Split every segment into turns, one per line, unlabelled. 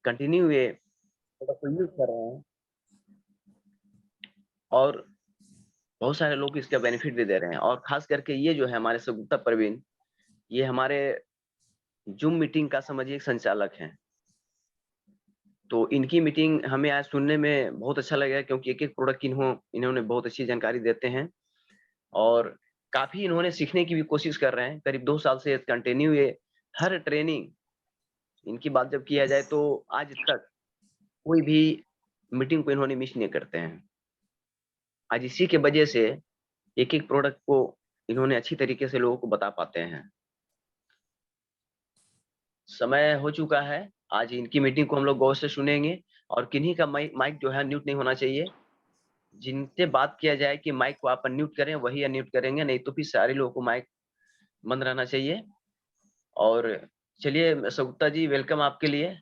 Continue ये product को use कर रहे हैं और बहुत सारे लोग इसका बेनिफिट भी दे रहे हैं। और खास करके ये जो है हमारे सुगुप्ता प्रवीण, ये हमारे जूम मीटिंग का समझिए एक संचालक हैं। तो इनकी मीटिंग हमें आज सुनने में बहुत अच्छा लगा, क्योंकि एक-एक प्रोडक्ट इन्होंने बहुत अच्छी जानकारी देते हैं और काफ़ी इन्होंने सीखने की भी कोशिश कर रहे हैं। करीब 2 साल से कंटिन्यू ये हर ट्रेनिंग, इनकी बात जब किया जाए तो आज तक कोई भी मीटिंग को इन्होंने मिस नहीं करते हैं। आज इसी के वजह से एक-एक प्रोडक्ट को इन्होंने अच्छी तरीके से लोगों को बता पाते हैं। समय हो चुका है, आज इनकी मीटिंग को हम लोग गौर से सुनेंगे और किन्हीं का माइक जो है म्यूट नहीं होना चाहिए। जिनसे बात किया जाए कि माइक को आप अनम्यूट करें, वही अनम्यूट करेंगे, नहीं तो फिर सारे लोगों को माइक बंद रहना चाहिए। और चलिए सगुप्ता जी, वेलकम आपके लिए।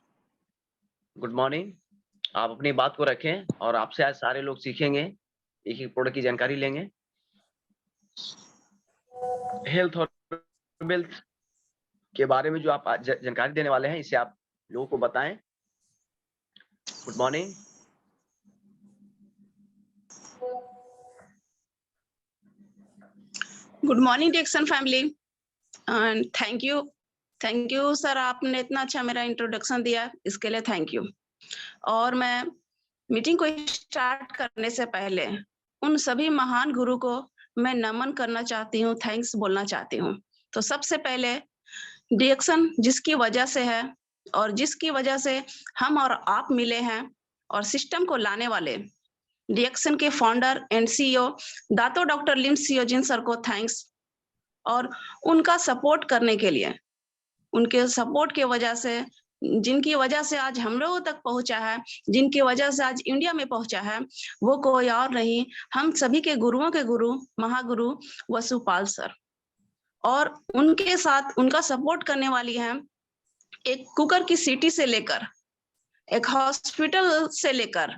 Good morning. आप अपनी बात को रखें और आपसे आज सारे लोग सीखेंगे, एक-एक प्रोडक्ट की जानकारी लेंगे। हेल्थ और वेल्थ के बारे में जो आप आज जानकारी देने वाले हैं, इसे आप लोगों को बताएँ। Good morning.
Good morning DXN family and thank you sir, आपने इतना अच्छा मेरा इंट्रोडक्शन दिया, इसके लिए थैंक यू। और मैं मीटिंग को स्टार्ट करने से पहले उन सभी महान गुरु को मैं नमन करना चाहती हूँ, थैंक्स बोलना चाहती हूँ। तो सबसे पहले डिएक्सन जिसकी वजह से है और जिसकी वजह से हम और आप मिले हैं और सिस्टम को लाने वाले डिएक्सन के founder and CEO Dato doctor Lim Siow Jin sir को थैंक्स। और उनका सपोर्ट करने के लिए, उनके सपोर्ट की वजह से, जिनकी वजह से आज हम लोगों तक पहुंचा है, जिनकी वजह से आज इंडिया में पहुंचा है, वो कोई और नहीं, हम सभी के गुरुओं के गुरु महागुरु वसुपाल सर। और उनके साथ उनका सपोर्ट करने वाली हैं एक कुकर की सिटी से लेकर एक हॉस्पिटल से लेकर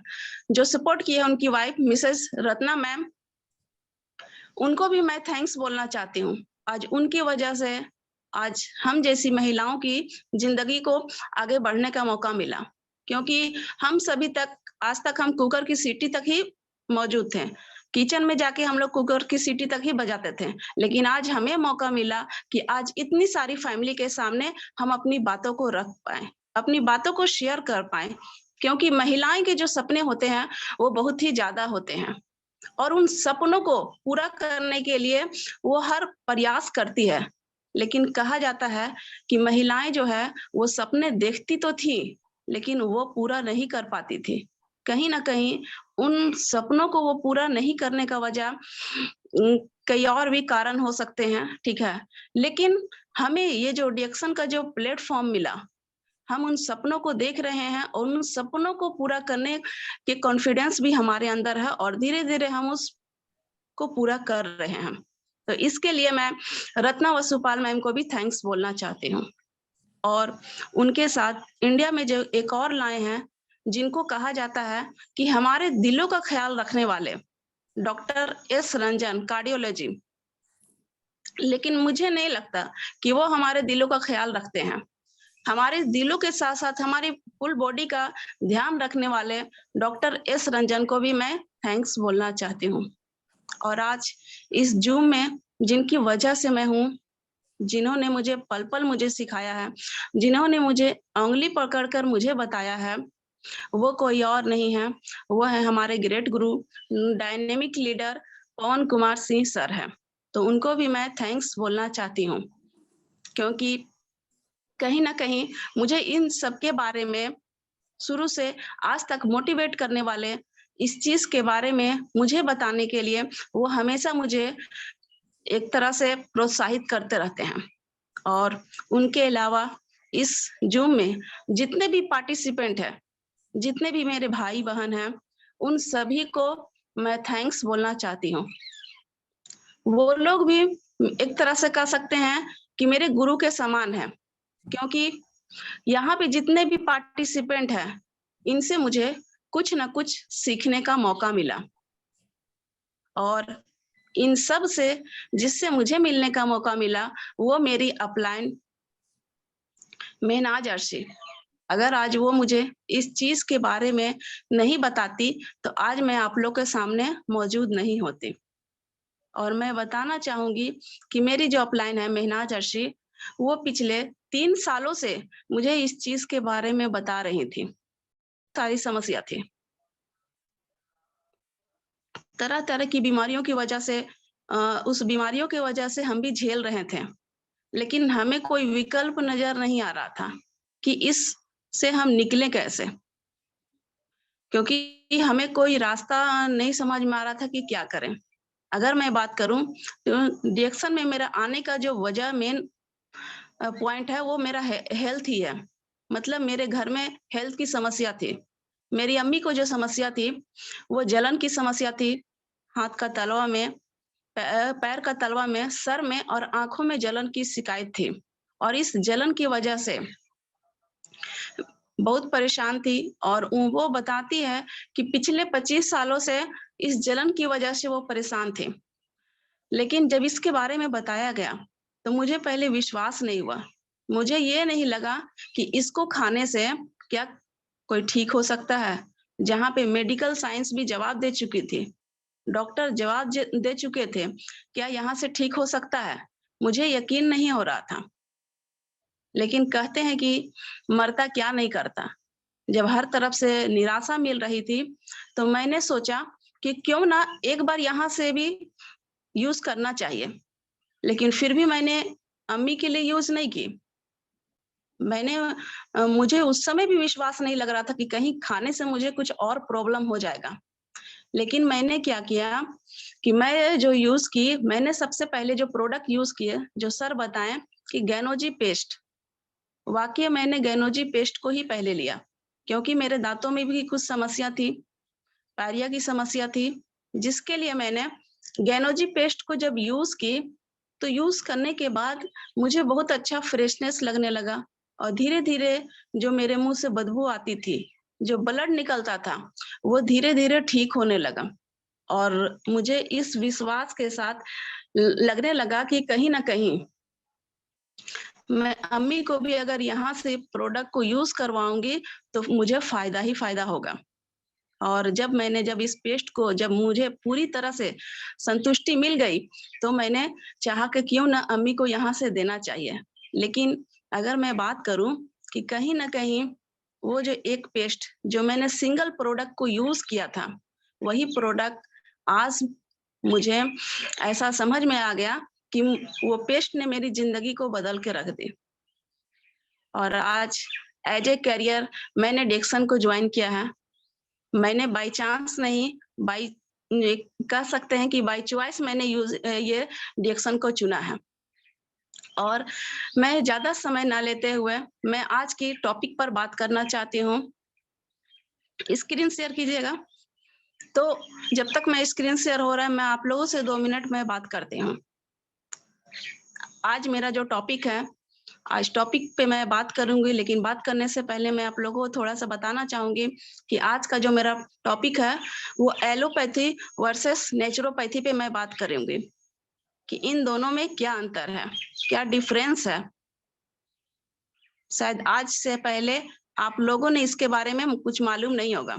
जो सपोर्ट किया उनकी वाइफ मिसेस रत्ना मैम, उनको भी मैं थैंक्स बोलना चाहती हूँ। आज उनकी वजह से आज हम जैसी महिलाओं की जिंदगी को आगे बढ़ने का मौका मिला, क्योंकि हम सभी तक आज तक हम कुकर की सीटी तक ही मौजूद थे, किचन में जाके हम लोग कुकर की सीटी तक ही बजाते थे। लेकिन आज हमें मौका मिला कि आज इतनी सारी फैमिली के सामने हम अपनी बातों को रख पाए, अपनी बातों को शेयर कर पाए, क्योंकि महिलाएं के जो सपने होते हैं वो बहुत ही ज्यादा होते हैं और उन सपनों को पूरा करने के लिए वो हर प्रयास करती है। लेकिन कहा जाता है कि महिलाएं जो है वो सपने देखती तो थी लेकिन वो पूरा नहीं कर पाती थी। कहीं ना कहीं उन सपनों को वो पूरा नहीं करने का वजह कई और भी कारण हो सकते हैं, ठीक है। लेकिन हमें ये जो डिएक्सन का जो प्लेटफॉर्म मिला, हम उन सपनों को देख रहे हैं और उन सपनों को पूरा करने के कॉन्फिडेंस भी हमारे अंदर है और धीरे धीरे हम उसको पूरा कर रहे हैं। तो इसके लिए मैं रत्ना वसुपाल मैम को भी थैंक्स बोलना चाहती हूँ। और उनके साथ इंडिया में जो एक और लाए हैं जिनको कहा जाता है कि हमारे दिलों का ख्याल रखने वाले, डॉक्टर एस रंजन कार्डियोलॉजी, लेकिन मुझे नहीं लगता कि वो हमारे दिलों का ख्याल रखते हैं। हमारे दिलों के साथ साथ हमारी फुल बॉडी का ध्यान रखने वाले डॉक्टर एस रंजन को भी मैं थैंक्स बोलना चाहती हूँ। और आज इस जूम में जिनकी वजह से मैं हूँ, जिन्होंने मुझे पल पल मुझे सिखाया है, जिन्होंने मुझे उंगली पकड़कर मुझे बताया है, वो कोई और नहीं है, वो है हमारे ग्रेट गुरु डायनेमिक लीडर पवन कुमार सिंह सर है। तो उनको भी मैं थैंक्स बोलना चाहती हूँ, क्योंकि कहीं ना कहीं मुझे इन सब के बारे में शुरू से आज तक मोटिवेट करने वाले, इस चीज के बारे में मुझे बताने के लिए वो हमेशा मुझे एक तरह से प्रोत्साहित करते रहते हैं। और उनके अलावा इस जूम में जितने भी पार्टिसिपेंट हैं, जितने भी मेरे भाई बहन हैं, उन सभी को मैं थैंक्स बोलना चाहती हूँ। वो लोग भी एक तरह से कह सकते हैं कि मेरे गुरु के समान है, क्योंकि यहाँ पे जितने भी पार्टिसिपेंट हैं, इनसे मुझे कुछ ना कुछ सीखने का मौका मिला। और इन सब से जिससे मुझे मिलने का मौका मिला वो मेरी अपलाइन मेहनाज अर्शी, अगर आज वो मुझे इस चीज के बारे में नहीं बताती तो आज मैं आप लोग के सामने मौजूद नहीं होती। और मैं बताना चाहूंगी कि मेरी जो अपलाइन है मेहनाज अर्शी, वो पिछले 3 सालों से मुझे इस चीज के बारे में बता रही थी। सारी समस्या थी। तरह-तरह की बीमारियों की वजह से उस बीमारियों की वजह से हम भी झेल रहे थे। लेकिन हमें कोई विकल्प नज़र नहीं आ रहा था कि इससे हम निकलें कैसे? क्योंकि हमें कोई रास्ता नहीं समझ में आ रहा था कि क्या करें? अगर मैं बात करूँ तो डिएक्शन में मेरा आने का जो वजह मेन पॉइंट है वो मेरा हेल्थ ही है। मतलब मेरे घर में हेल्थ की समस्या थी। मेरी अम्मी को जो समस्या थी, वो जलन की समस्या थी, हाथ का तलवा में, पैर का तलवा में, सर में और आँखों में जलन की शिकायत थी। और इस जलन की वजह से बहुत परेशान थी और वो बताती है कि पिछले 25 सालों से इस जलन की वजह से वो परेशान थी। लेकिन जब इसके बारे में बताया गया, तो मुझे पहले विश्वास नहीं हुआ। मुझे ये नहीं लगा कि इसको खाने से क्या कोई ठीक हो सकता है, जहाँ पे मेडिकल साइंस भी जवाब दे चुकी थी। डॉक्टर जवाब दे चुके थे, क्या यहाँ से ठीक हो सकता है? मुझे यकीन नहीं हो रहा था। लेकिन कहते हैं कि मरता क्या नहीं करता। जब हर तरफ से निराशा मिल रही थी, तो मैंने सोचा कि क्यों ना एक बार यहाँ से भी यूज़ करना चाहिए। लेकिन फिर भी मैंने अम्मी के लिए यूज़ नहीं की। मैंने मुझे उस समय भी विश्वास नहीं लग रहा था कि कहीं खाने से मुझे कुछ और प्रॉब्लम हो जाएगा। लेकिन मैंने क्या किया कि मैं जो यूज़ की, मैंने सबसे पहले जो प्रोडक्ट यूज़ किए, जो सर बताएँ कि गैनोजी पेस्ट। वाक़ई मैंने गैनोजी पेस्ट को ही पहले लिया, क्योंकि मेरे दाँतों में भी कुछ समस्या थी, पायरिया की समस्या थी, जिसके लिए मैंने गैनोजी पेस्ट को जब यूज़ की, तो यूज़ करने के बाद मुझे बहुत अच्छा फ्रेशनेस लगने लगा और धीरे-धीरे जो मेरे मुँह से बदबू आती थी, जो ब्लड निकलता था, वो धीरे-धीरे ठीक होने लगा। और मुझे इस विश्वास के साथ लगने लगा कि कहीं न कहीं मैं अम्मी को भी अगर यहाँ से प्रोडक्ट को यूज़ करवाऊँगी, तो मुझे फ़ायदा ही फ़ायदा होगा। और जब इस पेस्ट को जब मुझे पूरी तरह से संतुष्टि मिल गई, तो मैंने चाहा कि क्यों ना अम्मी को यहाँ से देना चाहिए। लेकिन अगर मैं बात करूँ कि कहीं न कहीं वो जो एक पेस्ट जो मैंने सिंगल प्रोडक्ट को यूज़ किया था, वही प्रोडक्ट आज मुझे ऐसा समझ में आ गया कि वो पेस्ट ने मेरी ज़िंदगी को बदल के रख दी। और आज एज़ ए करियर मैंने डिक्शन को जॉइन किया है। मैंने बाय चांस नहीं, बाय ये कह सकते हैं कि बाय चॉइस मैंने ये डिक्शन को चुना है। और मैं ज़्यादा समय ना लेते हुए मैं आज की टॉपिक पर बात करना चाहती हूँ। स्क्रीन शेयर कीजिएगा। तो जब तक मैं स्क्रीन शेयर हो रहा है, मैं आप लोगों से 2 मिनट में बात करती हूँ। आज मेरा जो टॉपिक है, आज टॉपिक पे मैं बात करूँगी, लेकिन बात करने से पहले मैं आप लोगों को थोड़ा-सा बताना चाहूँगी कि आज का जो मेरा टॉपिक है, वो एलोपैथी वर्सेस नेचुरोपैथी पे मैं बात करूँगी, कि इन दोनों में क्या अंतर है, क्या डिफरेंस है। शायद आज से पहले आप लोगों ने इसके बारे में कुछ मालूम नहीं होगा।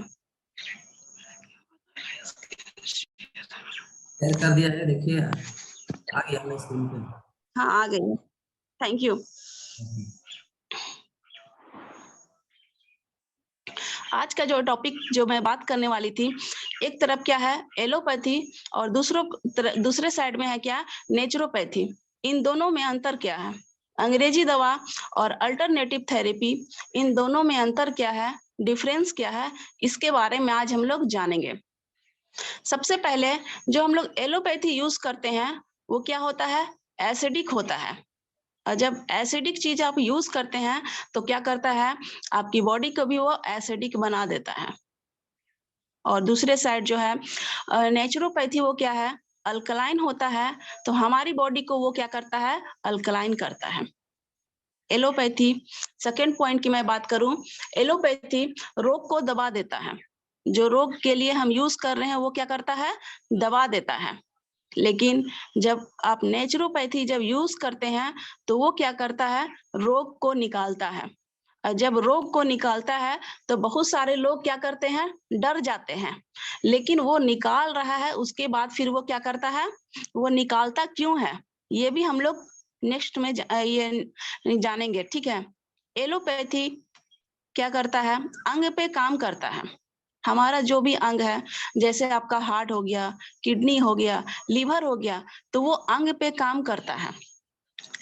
शेयर कर दिया है, देखिए आ गया हमें स्क्रीन पे।
हाँ, आ गई है। Thank you. आज का जो टॉपिक जो मैं बात करने वाली थी, एक तरफ क्या है एलोपैथी और दूसरे साइड में है क्या नेचुरोपैथी। इन दोनों में अंतर क्या है? अंग्रेजी दवा और अल्टरनेटिव थेरेपी, इन दोनों में अंतर क्या है? डिफरेंस क्या है? इसके बारे में आज हम लोग जानेंगे। सबसे पहले जो हम लोग एलोपैथी यूज़ करते हैं, वो क्या होता है? एसिडिक होता है। और जब एसिडिक चीज़ आप यूज़ करते हैं, तो क्या करता है, आपकी बॉडी को भी वो एसिडिक बना देता है। और दूसरे साइड जो है नेचुरोपैथी वो क्या है, अल्कलाइन होता है, तो हमारी बॉडी को वो क्या करता है, अल्कलाइन करता है। एलोपैथी सेकंड पॉइंट की मैं बात करूँ, एलोपैथी रोग को दबा देता है। जो रोग के लिए हम यूज़ कर रहे हैं, वो क्या करता है, दबा देता है। लेकिन जब आप नेचुरोपैथी जब यूज़ करते हैं, तो वो क्या करता है, रोग को निकालता है। जब रोग को निकालता है तो बहुत सारे लोग क्या करते हैं, डर जाते हैं, लेकिन वो निकाल रहा है, उसके बाद फिर वो क्या करता है, वो निकालता क्यों है, ये भी हम लोग नेक्स्ट में ये जानेंगे, ठीक है। एलोपैथी क्या करता है, अंग पे काम करता है। हमारा जो भी अंग है, जैसे आपका हार्ट हो गया, किडनी हो गया, लीवर हो गया, तो वो अंग पे काम करता है।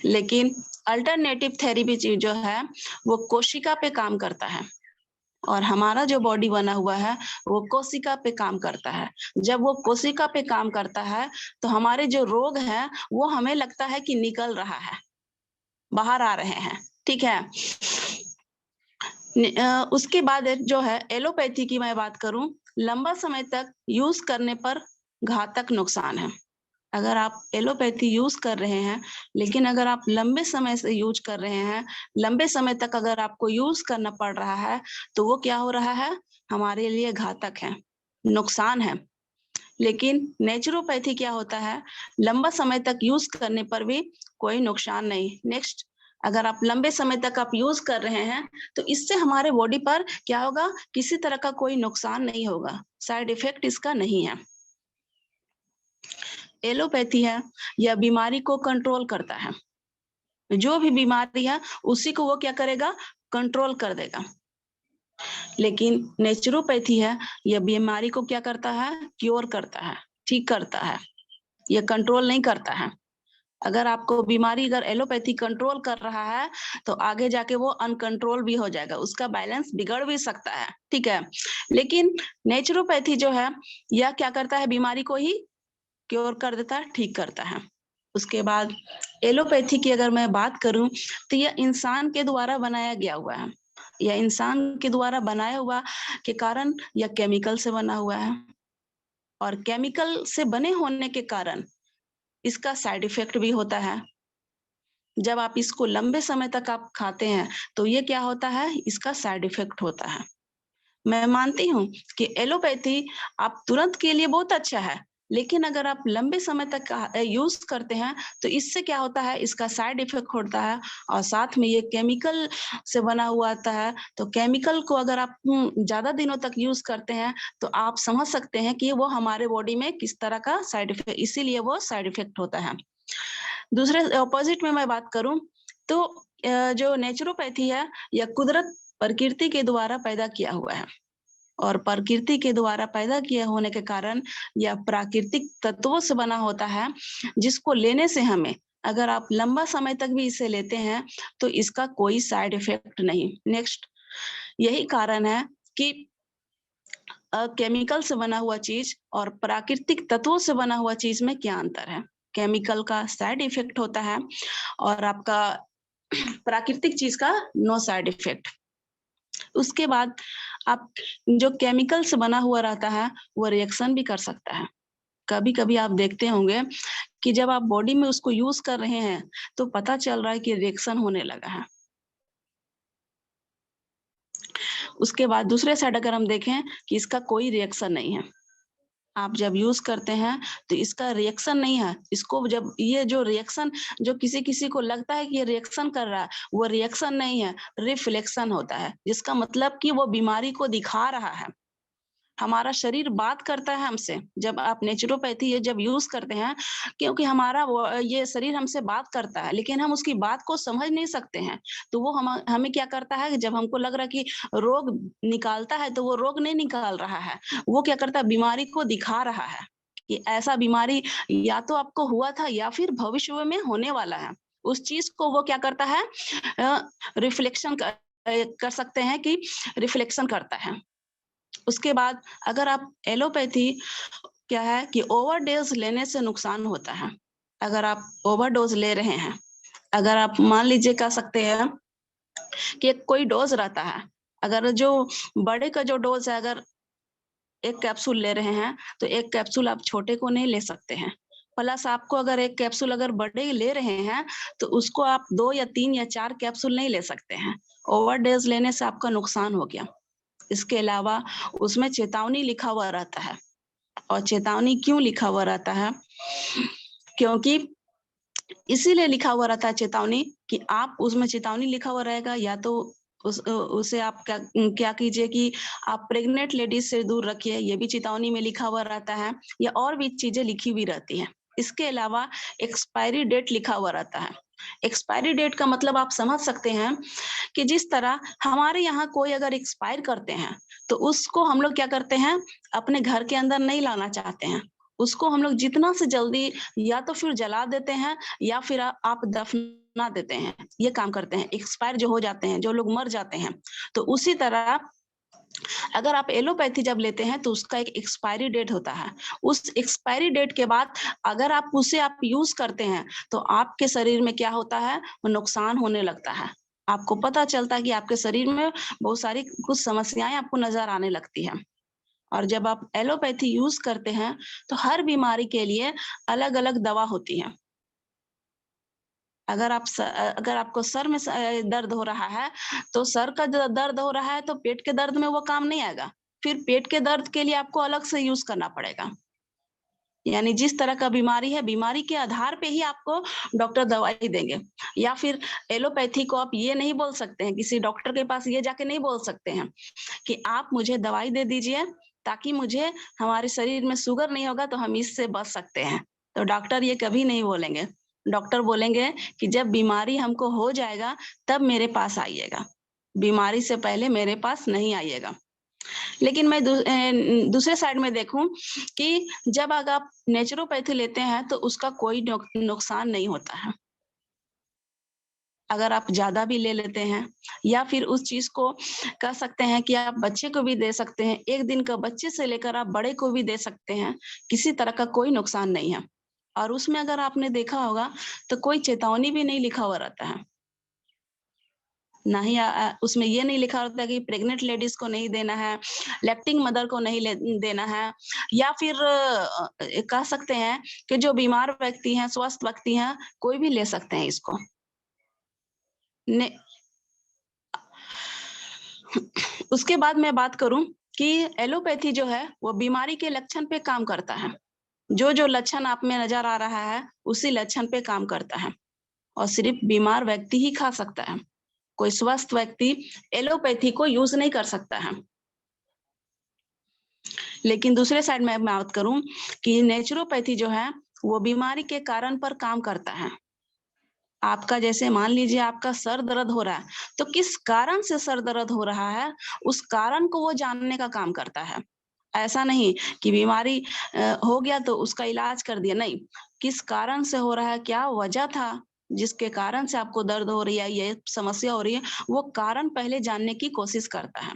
लेकिन अल्टरनेटिव थेरेपी जो है वो कोशिका पे काम करता है, और हमारा जो बॉडी बना हुआ है वो कोशिका पे काम करता है। जब वो कोशिका पे काम करता है तो हमारे जो रोग हैं वो हमें लगता है कि निकल रहा है, बाहर आ रहे हैं, ठीक है। उसके बाद जो है एलोपैथी की मैं बात करूं, लंबा समय तक यूज करने पर घातक नुकसान है। अगर आप एलोपैथी यूज कर रहे हैं, लेकिन अगर आप लंबे समय से यूज कर रहे हैं, लंबे समय तक अगर आपको यूज करना पड़ रहा है, तो वो क्या हो रहा है, हमारे लिए घातक है, नुकसान है। लेकिन नेचुरोपैथी क्या होता है, लंबा समय तक यूज करने पर भी कोई नुकसान नहीं। नेक्स्ट, अगर आप लंबे समय तक आप यूज कर रहे हैं तो इससे हमारे बॉडी पर क्या होगा, किसी तरह का कोई नुकसान नहीं होगा, साइड इफेक्ट इसका नहीं है। एलोपैथी है, यह बीमारी को कंट्रोल करता है। जो भी बीमारी है उसी को वो क्या करेगा, कंट्रोल कर देगा। लेकिन नेचुरोपैथी है, यह बीमारी को क्या करता है, क्योर करता है, ठीक करता है, यह कंट्रोल नहीं करता है। अगर आपको बीमारी, अगर एलोपैथी कंट्रोल कर रहा है तो आगे जाके वो अनकंट्रोल भी हो जाएगा, उसका बैलेंस बिगड़ भी सकता है, ठीक है। लेकिन नेचुरोपैथी जो है यह क्या करता है, बीमारी को ही क्योर कर देता है, ठीक करता है। उसके बाद एलोपैथी की अगर मैं बात करूं तो यह इंसान के द्वारा बनाया गया हुआ है। यह इंसान के द्वारा बनाया हुआ के कारण यह केमिकल से बना हुआ है, और केमिकल से बने होने के कारण इसका साइड इफेक्ट भी होता है। जब आप इसको लंबे समय तक आप खाते हैं तो ये क्या होता है, इसका साइड इफेक्ट होता है। मैं मानती हूँ कि एलोपैथी आप तुरंत के लिए बहुत अच्छा है, लेकिन अगर आप लंबे समय तक यूज करते हैं तो इससे क्या होता है, इसका साइड इफेक्ट होता है, और साथ में ये केमिकल से बना हुआ आता है। तो केमिकल को अगर आप ज्यादा दिनों तक यूज करते हैं तो आप समझ सकते हैं कि वो हमारे बॉडी में किस तरह का साइड इफेक्ट, इसीलिए वो साइड इफेक्ट होता है। दूसरे ऑपोजिट में मैं बात करूं तो जो नेचुरोपैथी है यह कुदरत, प्रकृति के द्वारा पैदा किया हुआ है, और प्रकृति के द्वारा पैदा किए होने के कारण यह प्राकृतिक तत्वों से बना होता है, जिसको लेने से हमें, अगर आप लंबा समय तक भी इसे लेते हैं तो इसका कोई साइड इफेक्ट नहीं। नेक्स्ट, यही कारण है कि केमिकल से बना हुआ चीज और प्राकृतिक तत्वों से बना हुआ चीज में क्या अंतर है। केमिकल का साइड इफेक्ट होता है और आपका प्राकृतिक चीज का नो साइड इफेक्ट। उसके बाद आप जो केमिकल से बना हुआ रहता है वो रिएक्शन भी कर सकता है। कभी कभी आप देखते होंगे कि जब आप बॉडी में उसको यूज कर रहे हैं तो पता चल रहा है कि रिएक्शन होने लगा है। उसके बाद दूसरे साइड अगर हम देखें कि इसका कोई रिएक्शन नहीं है, आप जब यूज करते हैं तो इसका रिएक्शन नहीं है। इसको जब ये जो रिएक्शन, जो किसी किसी को लगता है कि ये रिएक्शन कर रहा है, वो रिएक्शन नहीं है, रिफ्लेक्शन होता है, जिसका मतलब कि वो बीमारी को दिखा रहा है। हमारा शरीर बात करता है हमसे, जब आप नेचुरोपैथी ये जब यूज करते हैं, क्योंकि हमारा ये शरीर हमसे बात करता है, लेकिन हम उसकी बात को समझ नहीं सकते हैं। तो वो हमें क्या करता है, जब हमको लग रहा है कि रोग निकालता है तो वो रोग नहीं निकाल रहा है, वो क्या करता है, बीमारी को दिखा रहा है कि ऐसा बीमारी या तो आपको हुआ था या फिर भविष्य में होने वाला है। उस चीज को वो क्या करता है, रिफ्लेक्शन कर सकते हैं कि रिफ्लेक्शन करता है। उसके बाद अगर आप एलोपैथी क्या है कि ओवरडोज लेने से नुकसान होता है। अगर आप ओवरडोज ले रहे हैं, अगर आप मान लीजिए कह सकते हैं कि कोई डोज रहता है, अगर जो बड़े का जो डोज है, अगर एक कैप्सूल ले रहे हैं तो एक कैप्सूल आप छोटे को नहीं ले सकते हैं। प्लस आपको अगर एक कैप्सूल अगर बड़े ले रहे हैं तो उसको आप 2 या 3 या 4 कैप्सूल नहीं ले सकते हैं। ओवरडोज लेने से आपका नुकसान हो गया। इसके अलावा उसमें चेतावनी लिखा हुआ रहता है, और चेतावनी क्यों लिखा हुआ रहता है, क्योंकि इसीलिए लिखा हुआ रहता है चेतावनी कि आप उसमें चेतावनी लिखा हुआ रहेगा, या तो उसे आप क्या कीजिए कि आप प्रेग्नेंट लेडीज से दूर रखिए, ये भी चेतावनी में लिखा हुआ रहता है, या और भी चीजें लिखी हुई रहती हैं। इसके अलावा एक्सपायरी डेट लिखा हुआ रहता है। एक्सपायरी डेट का मतलब आप समझ सकते हैं कि जिस तरह हमारे यहाँ कोई अगर एक्सपायर करते हैं तो उसको हम लोग क्या करते हैं, अपने घर के अंदर नहीं लाना चाहते हैं। उसको हम लोग जितना से जल्दी या तो फिर जला देते हैं या फिर आप दफना देते हैं, ये काम करते हैं। एक्सपायर जो हो जाते हैं, जो लोग मर जाते हैं, तो उसी तरह अगर आप एलोपैथी जब लेते हैं तो उसका एक एक्सपायरी डेट होता है। उस एक्सपायरी डेट के बाद अगर आप उसे यूज करते हैं तो आपके शरीर में क्या होता है, वो नुकसान होने लगता है। आपको पता चलता है कि आपके शरीर में बहुत सारी कुछ समस्याएं आपको नजर आने लगती है। और जब आप एलोपैथी यूज करते हैं तो हर बीमारी के लिए अलग अलग दवा होती है। अगर आपको सर में दर्द हो रहा है तो सर का जो दर्द हो रहा है तो पेट के दर्द में वो काम नहीं आएगा, फिर पेट के दर्द के लिए आपको अलग से यूज करना पड़ेगा। यानी जिस तरह का बीमारी है, बीमारी के आधार पे ही आपको डॉक्टर दवाई देंगे। या फिर एलोपैथी को आप ये नहीं बोल सकते हैं, किसी डॉक्टर के पास ये जाके नहीं बोल सकते हैं कि आप मुझे दवाई दे दीजिए ताकि मुझे हमारे शरीर में शुगर नहीं होगा तो हम इससे बच सकते हैं। तो डॉक्टर ये कभी नहीं बोलेंगे। डॉक्टर बोलेंगे कि जब बीमारी हमको हो जाएगा तब मेरे पास आइएगा, बीमारी से पहले मेरे पास नहीं आइएगा। लेकिन मैं दूसरे साइड में देखूं कि जब अगर आप नेचुरोपैथी लेते हैं तो उसका कोई नुकसान नहीं होता है। अगर आप ज्यादा भी ले लेते हैं या फिर उस चीज को कह सकते हैं कि आप बच्चे को भी दे सकते हैं, एक दिन का बच्चे से लेकर आप बड़े को भी दे सकते हैं, किसी तरह का कोई नुकसान नहीं है। और उसमें अगर आपने देखा होगा तो कोई चेतावनी भी नहीं लिखा हुआ रहता है, ना ही उसमें ये नहीं लिखा होता कि प्रेग्नेंट लेडीज को नहीं देना है, लैक्टिंग मदर को नहीं देना है, या फिर कह सकते हैं कि जो बीमार व्यक्ति हैं, स्वस्थ व्यक्ति हैं, कोई भी ले सकते हैं इसको। उसके बाद मैं बात करूं कि एलोपैथी जो है वो बीमारी के लक्षण पे काम करता है। जो जो लक्षण आप में नजर आ रहा है उसी लक्षण पे काम करता है, और सिर्फ बीमार व्यक्ति ही खा सकता है। कोई स्वस्थ व्यक्ति एलोपैथी को यूज नहीं कर सकता है। लेकिन दूसरे साइड में बात करूं कि नेचुरोपैथी जो है वो बीमारी के कारण पर काम करता है। आपका जैसे मान लीजिए आपका सर दर्द हो रहा है, तो किस कारण से सर दर्द हो रहा है उस कारण को वो जानने का काम करता है। ऐसा नहीं कि बीमारी हो गया तो उसका इलाज कर दिया, नहीं, किस कारण से हो रहा है, क्या वजह था जिसके कारण से आपको दर्द हो रही है, ये समस्या हो रही है, वो कारण पहले जानने की कोशिश करता है।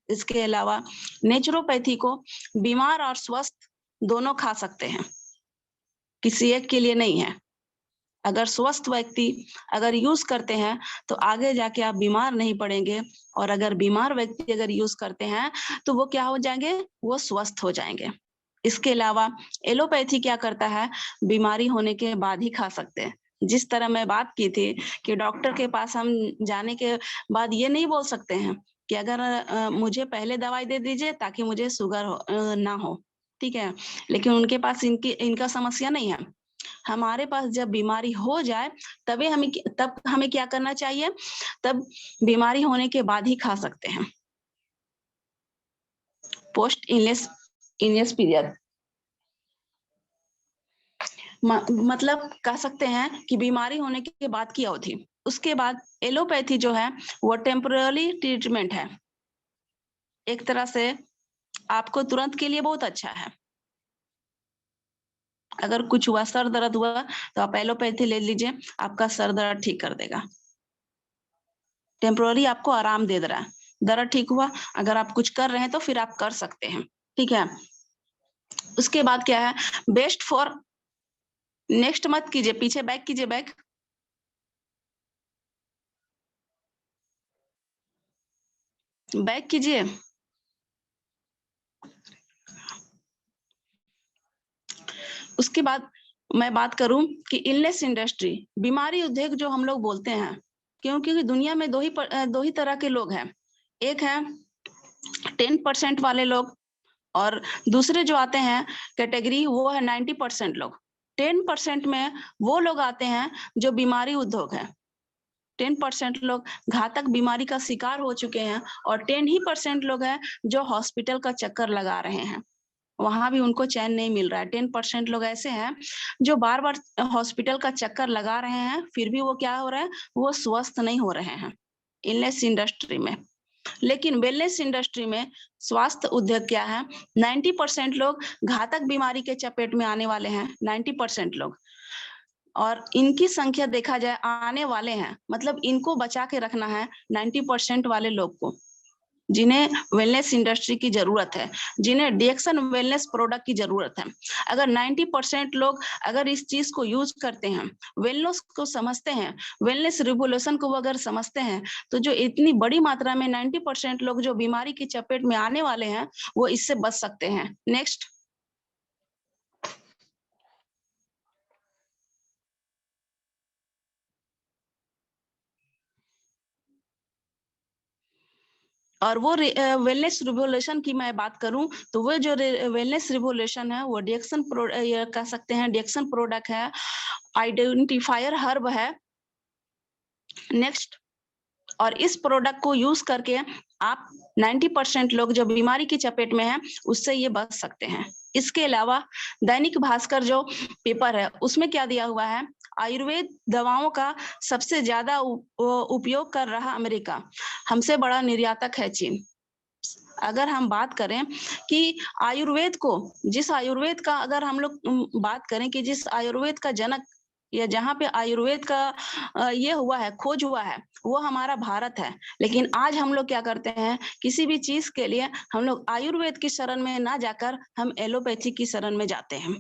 इसके अलावा नेचुरोपैथी को बीमार और स्वस्थ दोनों खा सकते हैं, किसी एक के लिए नहीं है। अगर स्वस्थ व्यक्ति अगर यूज करते हैं तो आगे जाके आप बीमार नहीं पड़ेंगे, और अगर बीमार व्यक्ति अगर यूज करते हैं तो वो क्या हो जाएंगे, वो स्वस्थ हो जाएंगे। इसके अलावा एलोपैथी क्या करता है, बीमारी होने के बाद ही खा सकते हैं। जिस तरह मैं बात की थी कि डॉक्टर के पास हम जाने के बाद ये नहीं बोल सकते हैं कि अगर मुझे पहले दवाई दे दीजिए ताकि मुझे शुगर ना हो, ठीक है, लेकिन उनके पास इनका समस्या नहीं है। हमारे पास जब बीमारी हो जाए तब हमें क्या करना चाहिए, तब बीमारी होने के बाद ही खा सकते हैं, पोस्ट इलनेस पीरियड। मतलब कह सकते हैं कि बीमारी होने के बाद की अवधि। उसके बाद एलोपैथी जो है वो टेम्पररी ट्रीटमेंट है, एक तरह से आपको तुरंत के लिए बहुत अच्छा है। अगर कुछ हुआ, सर दर्द हुआ, तो आप एलोपैथी ले लीजिए, आपका सर दर्द ठीक कर देगा, टेम्पररी आपको आराम दे रहा है। दर्द ठीक हुआ, अगर आप कुछ कर रहे हैं तो फिर आप कर सकते हैं, ठीक है। उसके बाद क्या है, बेस्ट फॉर, नेक्स्ट मत कीजिए, पीछे बैक कीजिए, बैक कीजिए। उसके बाद मैं बात करूं कि इलनेस इंडस्ट्री, बीमारी उद्योग जो हम लोग बोलते हैं, क्योंकि दुनिया में दो ही तरह के लोग हैं। एक है 10% वाले लोग, और दूसरे जो आते हैं कैटेगरी, वो है 90% लोग। 10% में वो लोग आते हैं जो बीमारी उद्योग है। 10% लोग घातक बीमारी का शिकार हो चुके हैं और 10% लोग हैं जो हॉस्पिटल का चक्कर लगा रहे हैं, वहां भी उनको चैन नहीं मिल रहा है। 10% लोग ऐसे हैं जो बार बार हॉस्पिटल का चक्कर लगा रहे हैं, फिर भी वो क्या हो रहा है, वो स्वस्थ नहीं हो रहे हैं इलनेस इंडस्ट्री में। लेकिन वेलनेस इंडस्ट्री में स्वास्थ्य उद्योग क्या है, 90% लोग घातक बीमारी के चपेट में आने वाले हैं, 90% लोग, और इनकी संख्या देखा जाए आने वाले हैं, मतलब इनको बचा के रखना है 90% वाले लोग को, जिन्हें वेलनेस इंडस्ट्री की जरूरत है, जिन्हें डिएक्शन वेलनेस प्रोडक्ट की जरूरत है। अगर 90% लोग अगर इस चीज को यूज करते हैं, वेलनेस को समझते हैं, वेलनेस रिवोल्यूशन को अगर समझते हैं, तो जो इतनी बड़ी मात्रा में 90% लोग जो बीमारी की चपेट में आने वाले हैं, वो इससे बच सकते हैं। नेक्स्ट। और वो वेलनेस रिवोल्यूशन की मैं बात करूं तो वो जो वेलनेस रिवोल्यूशन है वो डिएक्शन कह सकते हैं डिएक्शन प्रोडक्ट है, आइडेंटिफायर हर्ब है। नेक्स्ट। और इस प्रोडक्ट को यूज करके आप 90% लोग जो बीमारी की चपेट में हैं उससे ये बच सकते हैं। इसके अलावा दैनिक भास्कर जो पेपर है उसमें क्या दिया हुआ है, आयुर्वेद दवाओं का सबसे ज्यादा उपयोग कर रहा अमेरिका, हमसे बड़ा निर्यातक है चीन। अगर हम बात करें कि आयुर्वेद को, जिस आयुर्वेद का अगर हम लोग बात करें कि जिस आयुर्वेद का जनक या जहाँ पे आयुर्वेद का ये हुआ है, खोज हुआ है, वो हमारा भारत है। लेकिन आज हम लोग क्या करते हैं, किसी भी चीज के लिए हम लोग आयुर्वेद की शरण में ना जाकर हम एलोपैथी की शरण में जाते हैं।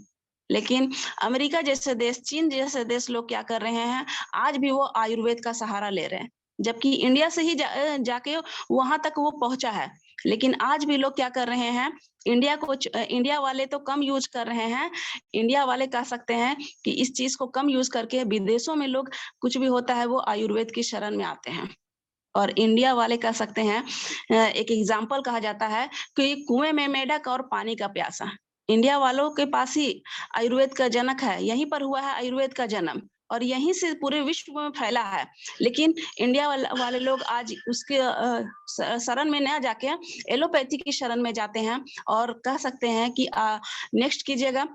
लेकिन अमेरिका जैसे देश, चीन जैसे देश लोग क्या कर रहे हैं, आज भी वो आयुर्वेद का सहारा ले रहे हैं, जबकि इंडिया से ही जाके वहां तक वो पहुंचा है। लेकिन आज भी लोग क्या कर रहे हैं, इंडिया वाले तो कम यूज कर रहे हैं, इंडिया वाले कह सकते हैं कि इस चीज को कम यूज करके विदेशों में लोग कुछ भी होता है वो आयुर्वेद की शरण में आते हैं। और इंडिया वाले कह सकते हैं, एक एग्जाम्पल कहा जाता है कि कुएं में मेढक और पानी का प्यासा। इंडिया वालों के पास ही आयुर्वेद का जनक है, यहीं पर हुआ है आयुर्वेद का जन्म और यहीं से पूरे विश्व में फैला है। लेकिन इंडिया वाले लोग आज उसके शरण में न जाके एलोपैथी की शरण में जाते हैं और कह सकते हैं कि नेक्स्ट कीजिएगा,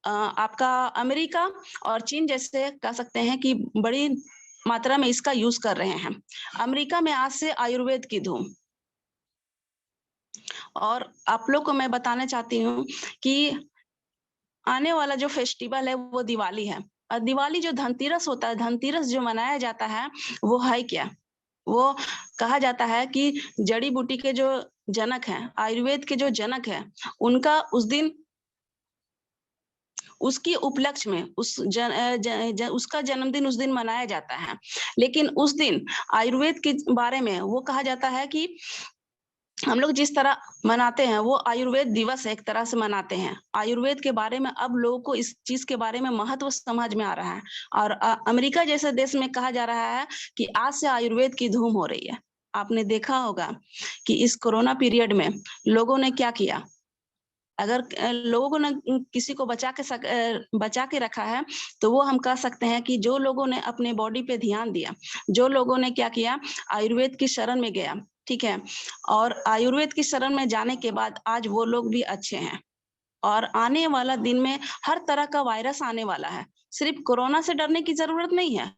आपका अमेरिका और चीन जैसे कह सकते हैं कि बड़ी मात्रा में इसका यूज कर रहे हैं। अमेरिका में आज से आयुर्वेद की धूम। और आप लोग को मैं बताना चाहती हूँ कि आने वाला जो फेस्टिवल है वो दिवाली है। और दिवाली जो धनतेरस होता है, धनतेरस जो मनाया जाता है वो है क्या, वो कहा जाता है कि जड़ी बूटी के जो जनक हैं, आयुर्वेद के जो जनक हैं, उनका उस दिन, उसकी उपलक्ष्य में उसका जन्मदिन उस दिन मनाया जाता है। लेकिन उस दिन आयुर्वेद के बारे में वो कहा जाता है कि हम लोग जिस तरह मनाते हैं वो आयुर्वेद दिवस एक तरह से मनाते हैं। आयुर्वेद के बारे में अब लोगों को इस चीज के बारे में महत्व समझ में आ रहा है। और अमेरिका जैसे देश में कहा जा रहा है कि आज से आयुर्वेद की धूम हो रही है। आपने देखा होगा कि इस कोरोना पीरियड में लोगों ने क्या किया, अगर लोगों ने किसी को बचा के रखा है तो वो हम कह सकते हैं कि जो लोगों ने अपने बॉडी पे ध्यान दिया, जो लोगों ने क्या किया, आयुर्वेद की शरण में गया, ठीक है, और आयुर्वेद की शरण में जाने के बाद आज वो लोग भी अच्छे हैं। और आने वाला दिन में हर तरह का वायरस आने वाला है, सिर्फ कोरोना से डरने की जरूरत नहीं है,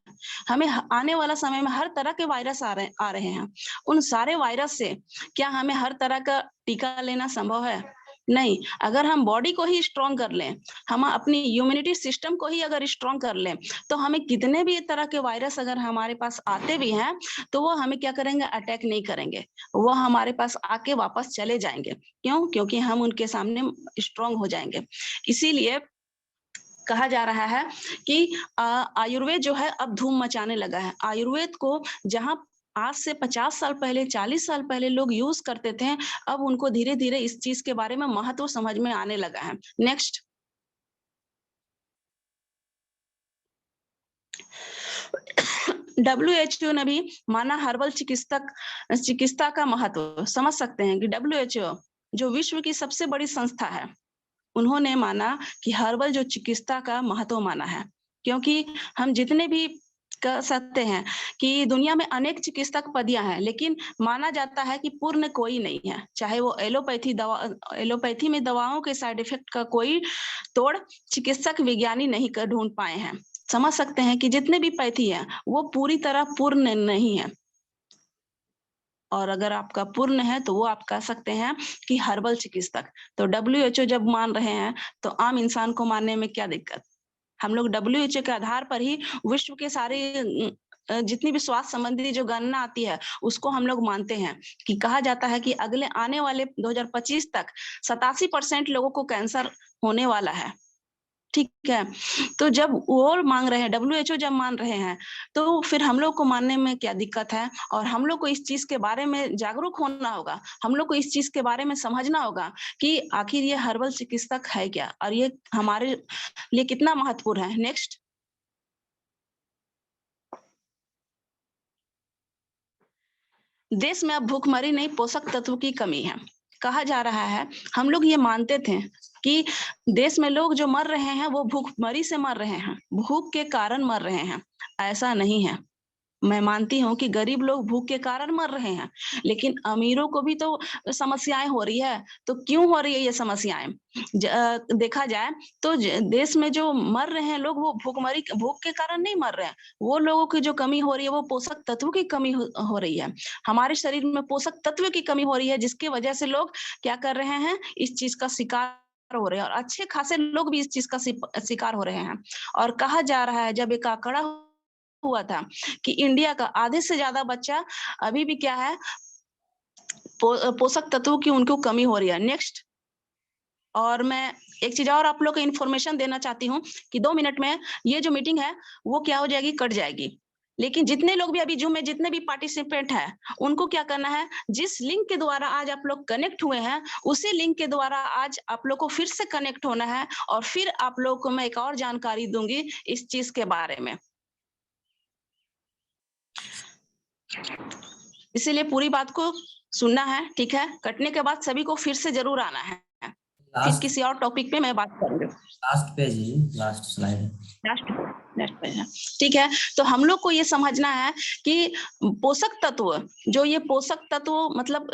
हमें आने वाला समय में हर तरह के वायरस आ रहे हैं। उन सारे वायरस से क्या हमें हर तरह का टीका लेना संभव है? नहीं। अगर हम बॉडी को ही स्ट्रॉन्ग कर लें, हम अपनी इम्यूनिटी सिस्टम को ही अगर स्ट्रॉन्ग कर लें, तो हमें कितने भी तरह के वायरस अगर हमारे पास आते भी हैं तो वो हमें क्या करेंगे, अटैक नहीं करेंगे, वो हमारे पास आके वापस चले जाएंगे। क्यों? क्योंकि हम उनके सामने स्ट्रॉन्ग हो जाएंगे। इसीलिए कहा जा रहा है कि आयुर्वेद जो है अब धूम मचाने लगा है। आयुर्वेद को जहां आज से 50 साल पहले, 40 साल पहले लोग यूज करते थे, अब उनको धीरे धीरे इस चीज के बारे में महत्व समझ में आने लगा है। नेक्स्ट। WHO ने भी माना हर्बल चिकित्सा का महत्व। समझ सकते हैं कि WHO जो विश्व की सबसे बड़ी संस्था है, उन्होंने माना कि हर्बल जो चिकित्सा का महत्व माना है। क्योंकि हम जितने भी कह सकते हैं कि दुनिया में अनेक चिकित्सक पदियां हैं, लेकिन माना जाता है कि पूर्ण कोई नहीं है। चाहे वो एलोपैथी में दवाओं के साइड इफेक्ट का कोई तोड़ चिकित्सक विज्ञानी नहीं कर ढूंढ पाए हैं। समझ सकते हैं कि जितने भी पैथी है वो पूरी तरह पूर्ण नहीं है, और अगर आपका पूर्ण है तो वो आप कह सकते हैं कि हर्बल चिकित्सक। तो WHO जब मान रहे हैं तो आम इंसान को मानने में क्या दिक्कत? हम लोग WHO के आधार पर ही विश्व के सारे जितनी भी स्वास्थ्य संबंधी जो गणना आती है उसको हम लोग मानते हैं कि कहा जाता है कि अगले आने वाले 2025 तक 87% लोगों को कैंसर होने वाला है। ठीक है, तो जब वो मांग रहे हैं, WHO जब मान रहे हैं, तो फिर हम लोग को मानने में क्या दिक्कत है? और हम लोग को इस चीज के बारे में जागरूक होना होगा। हम लोग को इस चीज के बारे में समझना होगा कि आखिर ये हर्बल चिकित्सक है क्या और ये हमारे लिए कितना महत्वपूर्ण है। नेक्स्ट। देश में अब भूखमरी नहीं, पोषक तत्व की कमी है। कहा जा रहा है, हम लोग ये मानते थे कि देश में लोग जो मर रहे हैं वो भूखमरी से मर रहे हैं, भूख के कारण मर रहे हैं। ऐसा नहीं है। मैं मानती हूँ कि गरीब लोग भूख के कारण मर रहे हैं, लेकिन अमीरों को भी तो समस्याएं हो रही है। तो क्यों हो रही है ये समस्याएं? देखा जाए तो देश में जो मर रहे हैं लोग वो भूख के कारण नहीं मर रहे हैं। वो लोगों की जो कमी हो रही है वो पोषक तत्व की कमी हो रही है। हमारे शरीर में पोषक तत्व की कमी हो रही है, जिसकी वजह से लोग क्या कर रहे हैं, इस चीज का शिकार हो रहे हैं, और अच्छे खासे लोग भी इस चीज का शिकार हो रहे हैं। और कहा जा रहा है, जब एक आंकड़ा हुआ था कि इंडिया का आधे से ज्यादा बच्चा अभी भी क्या है, पोषक तत्वों की उनको कमी हो रही है। नेक्स्ट। और मैं एक चीज और आप लोग को इन्फॉर्मेशन देना चाहती हूँ कि 2 मिनट में ये जो मीटिंग है वो क्या हो जाएगी, कट जाएगी। लेकिन जितने लोग भी अभी जूम में जितने भी पार्टिसिपेंट हैं उनको क्या करना है, जिस लिंक के द्वारा आज आप लोग कनेक्ट हुए हैं उसी लिंक के द्वारा आज आप लोग को फिर से कनेक्ट होना है, और फिर आप लोग को मैं एक और जानकारी दूंगी इस चीज के बारे में। इसीलिए पूरी बात को सुनना है, ठीक है? कटने के बाद सभी को फिर से जरूर आना है, फिर किसी और टॉपिक पे मैं बात करूंगी।
लास्ट पेज है, लास्ट स्लाइड है।
नेक्स्ट पेज है, ठीक है? तो हम लोग को ये समझना है कि पोषक तत्व, जो ये पोषक तत्व मतलब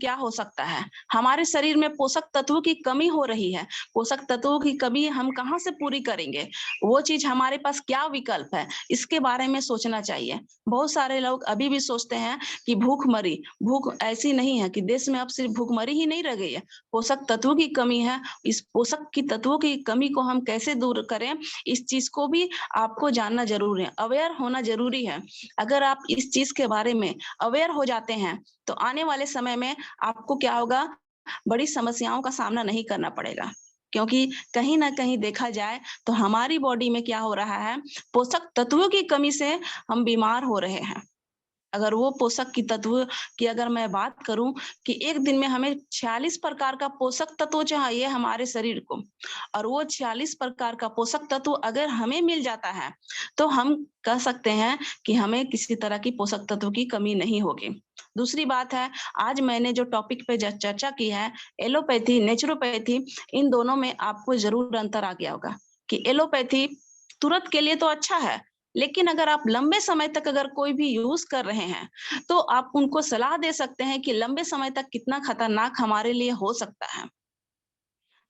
क्या हो सकता है, हमारे शरीर में पोषक तत्वों की कमी हो रही है। पोषक तत्वों की कमी हम कहाँ से पूरी करेंगे, वो चीज हमारे पास क्या विकल्प है, इसके बारे में सोचना चाहिए। बहुत सारे लोग अभी भी सोचते हैं कि भूखमरी, भूख ऐसी नहीं है कि देश में अब सिर्फ भूखमरी ही नहीं रह गई है, पोषक तत्वों की कमी है। इस पोषक की तत्वों की कमी को हम कैसे दूर करें, इस चीज को भी आपको जानना जरूरी है, अवेयर होना जरूरी है। अगर आप इस चीज के बारे में अवेयर हो जाते हैं तो आने वाले समय में आपको क्या होगा, बड़ी समस्याओं का सामना नहीं करना पड़ेगा। क्योंकि कहीं ना कहीं देखा जाए तो हमारी बॉडी में क्या हो रहा है, पोषक तत्वों की कमी से हम बीमार हो रहे हैं। अगर वो पोषक की तत्व की अगर मैं बात करूं कि एक दिन में हमें 46 प्रकार का पोषक तत्व चाहिए हमारे शरीर को, और वो 46 प्रकार का पोषक तत्व अगर हमें मिल जाता है तो हम कह सकते हैं कि हमें किसी तरह की पोषक तत्व की कमी नहीं होगी। दूसरी बात है, आज मैंने जो टॉपिक पे चर्चा की है, एलोपैथी, नेचुरोपैथी, इन दोनों में आपको जरूर अंतर आ गया होगा कि एलोपैथी तुरंत के लिए तो अच्छा है, लेकिन अगर आप लंबे समय तक अगर कोई भी यूज कर रहे हैं तो आप उनको सलाह दे सकते हैं कि लंबे समय तक कितना खतरनाक हमारे लिए हो सकता है।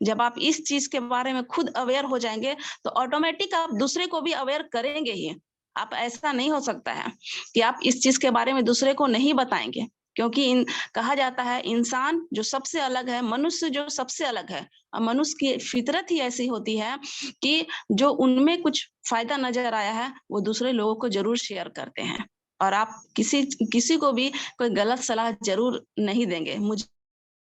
जब आप इस चीज के बारे में खुद अवेयर हो जाएंगे तो ऑटोमेटिक आप दूसरे को भी अवेयर करेंगे ही। आप ऐसा नहीं हो सकता है कि आप इस चीज के बारे में दूसरे को नहीं बताएंगे, क्योंकि कहा जाता है इंसान जो सबसे अलग है, मनुष्य जो सबसे अलग है, और मनुष्य की फितरत ही ऐसी होती है कि जो उनमें कुछ फायदा नजर आया है वो दूसरे लोगों को जरूर शेयर करते हैं। और आप किसी को भी कोई गलत सलाह जरूर नहीं देंगे। मुझे